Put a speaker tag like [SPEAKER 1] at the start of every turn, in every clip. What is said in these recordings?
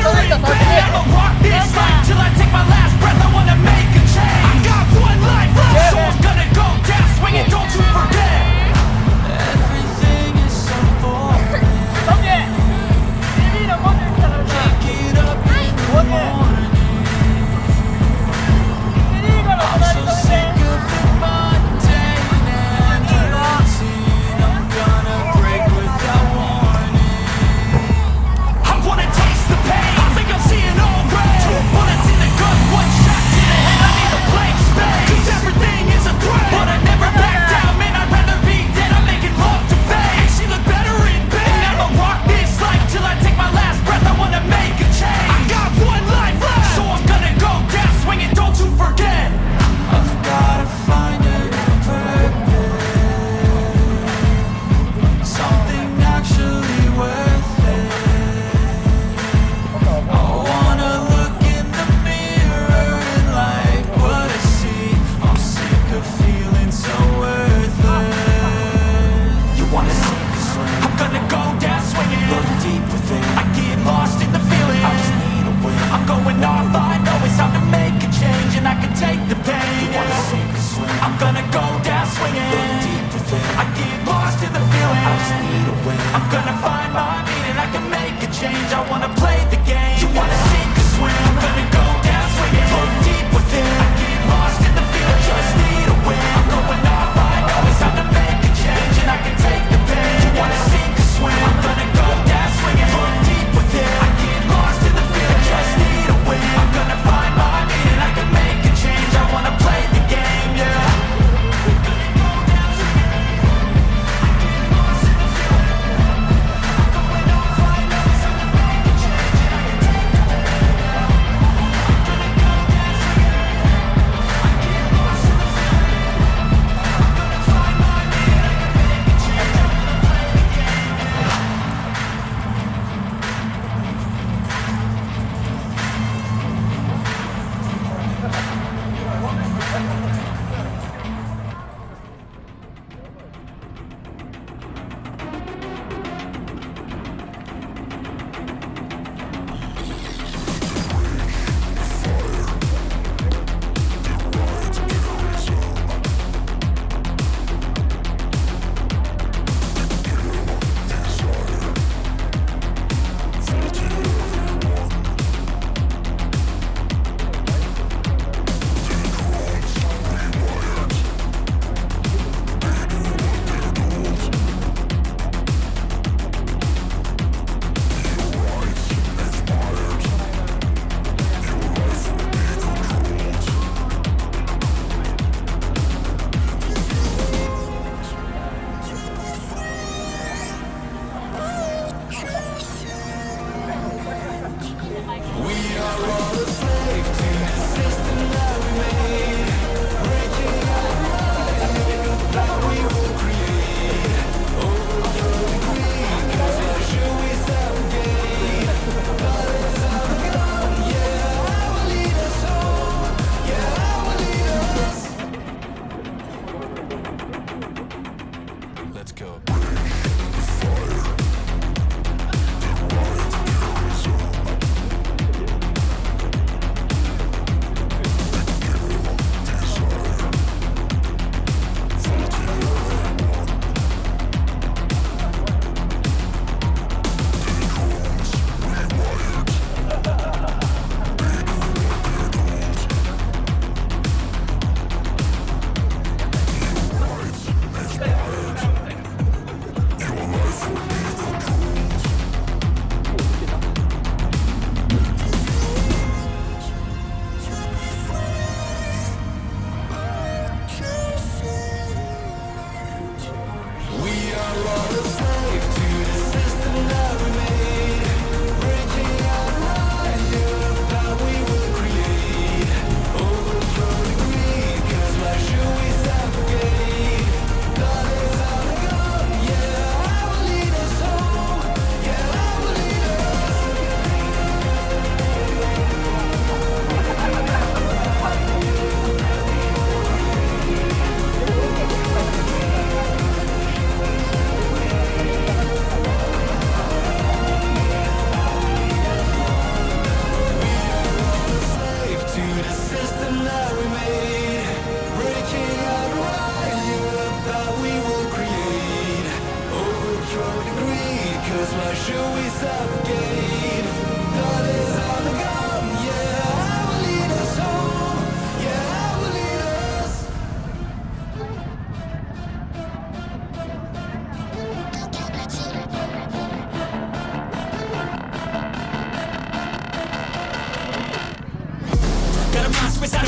[SPEAKER 1] 「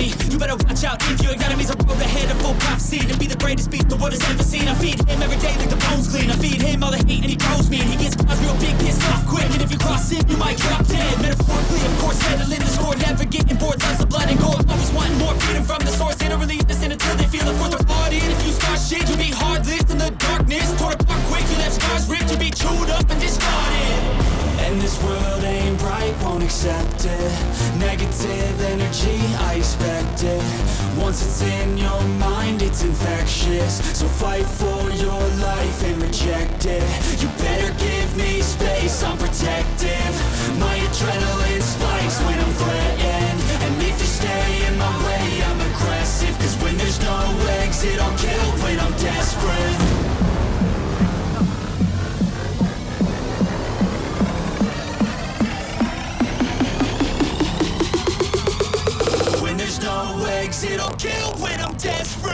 [SPEAKER 1] me. You better watch out if your enemy's a road ahead of full prophecy to be the greatest beast the world has ever seen. I feed him every day like the bones clean. I feed him all the hate and he grows me. And he gets cause real big, pissed off quick. And if you cross him, you might drop dead. Metaphorically, of course, settling the score. Never getting bored, loves of blood and gore. Always wanting more, freedom from the source. They don't really listen until they feel it force their heart in. If you start shit, you be heartless in the darkness. Torn apart quick, you left scars ripped. You be chewed up and discarded. And this world ain't right, won't accept it. Negative energy, I expect it. Once it's in your mind, it's infectious. So fight for your life and reject it. You better give me space, I'm protective. My adrenaline spikes when I'm threatened. And if you stay in my way, I'm aggressive. Cause when there's no exit, I'll kill when I'm desperate. It'll kill when I'm desperate.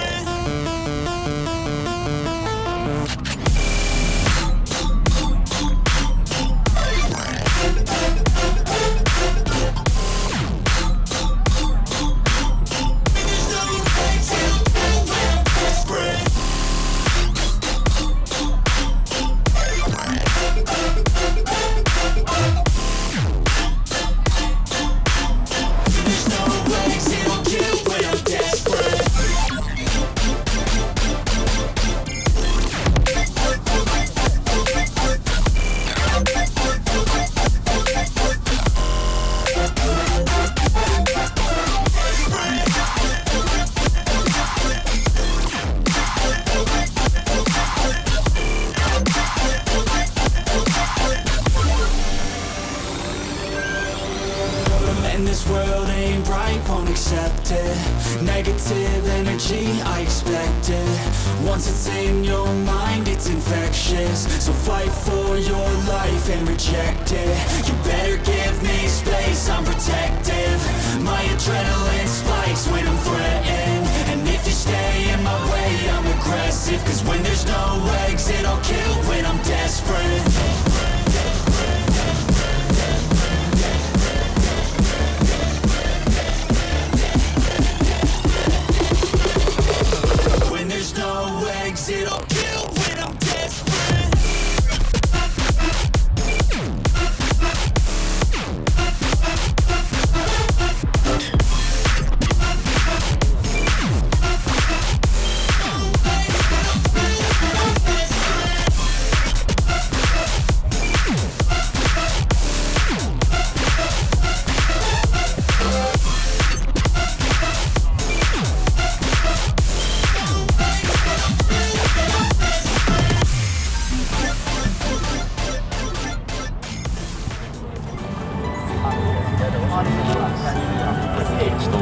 [SPEAKER 1] Negative energy, I expect it. Once it's in your mind, it's infectious. So fight for your life and reject it. You better give me space, I'm protective. My adrenaline spikes when I'm threatened. And if you stay in my way, I'm aggressive. Cause when there's no exit, I'll kill when I'm desperate. It'll kill when I'm desperate.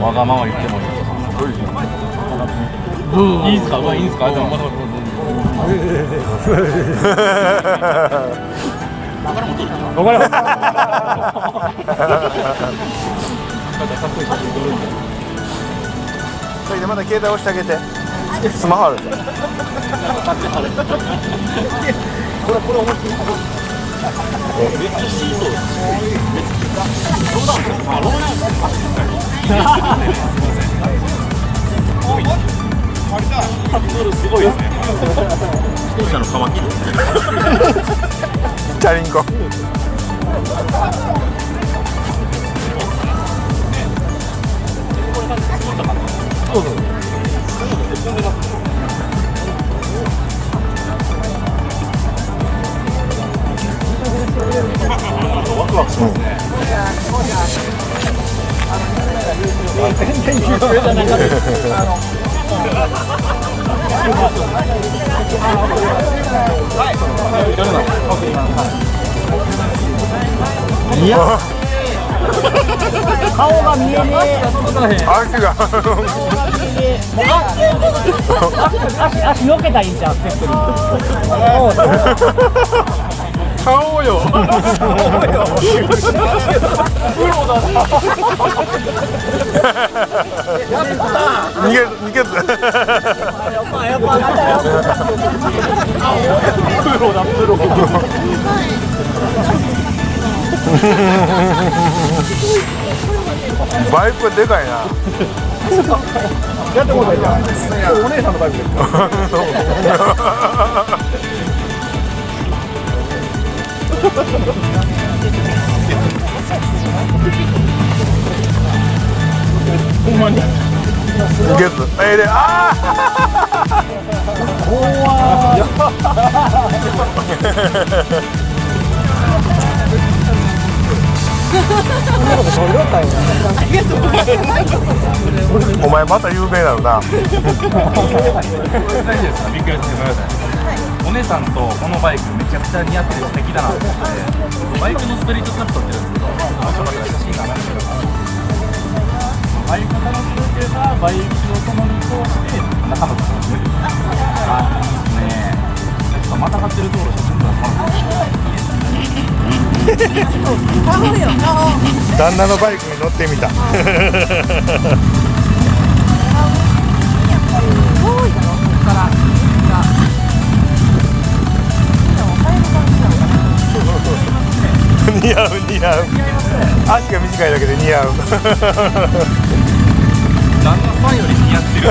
[SPEAKER 2] わがまま言ってもいいですか。いいですか。いいですか。でもまだ。
[SPEAKER 3] それでまだ携帯押してあげて。スマホある。これ面白い。
[SPEAKER 2] すごいですね。自転車の乾きですね。
[SPEAKER 3] チャリンコ。
[SPEAKER 2] ワクワクしますね。全然有名じゃなかった。いや、顔が見えねえ。
[SPEAKER 3] 足が。
[SPEAKER 2] 足のけたらいいんじゃん。顔よ。プロだな。
[SPEAKER 3] 逃げず。
[SPEAKER 2] プロだ、プロ。
[SPEAKER 3] バイクがでかいな。
[SPEAKER 2] やってもらいたい。お姉さんのバイクですか。ほんまに。
[SPEAKER 3] ゲス。で、ああ。
[SPEAKER 2] 怖い。
[SPEAKER 3] お前また有名なのな。
[SPEAKER 2] 大丈夫ですか。びっくりしてください。お姉さんとこのバイクめちゃくちゃ似合って素敵だなと思って、バイクのストリートスナップ撮ってるんですけど、ちょっと待って写真が上がってるから。相方の風景がバイクを共に通して仲間と楽しめる。あ、いいですね。またがってる道路写真撮らせてもらって。
[SPEAKER 3] 旦那のバイクに乗ってみた。似合う似合う。足が短いだけで似合う。
[SPEAKER 2] 旦那さんより似合ってる。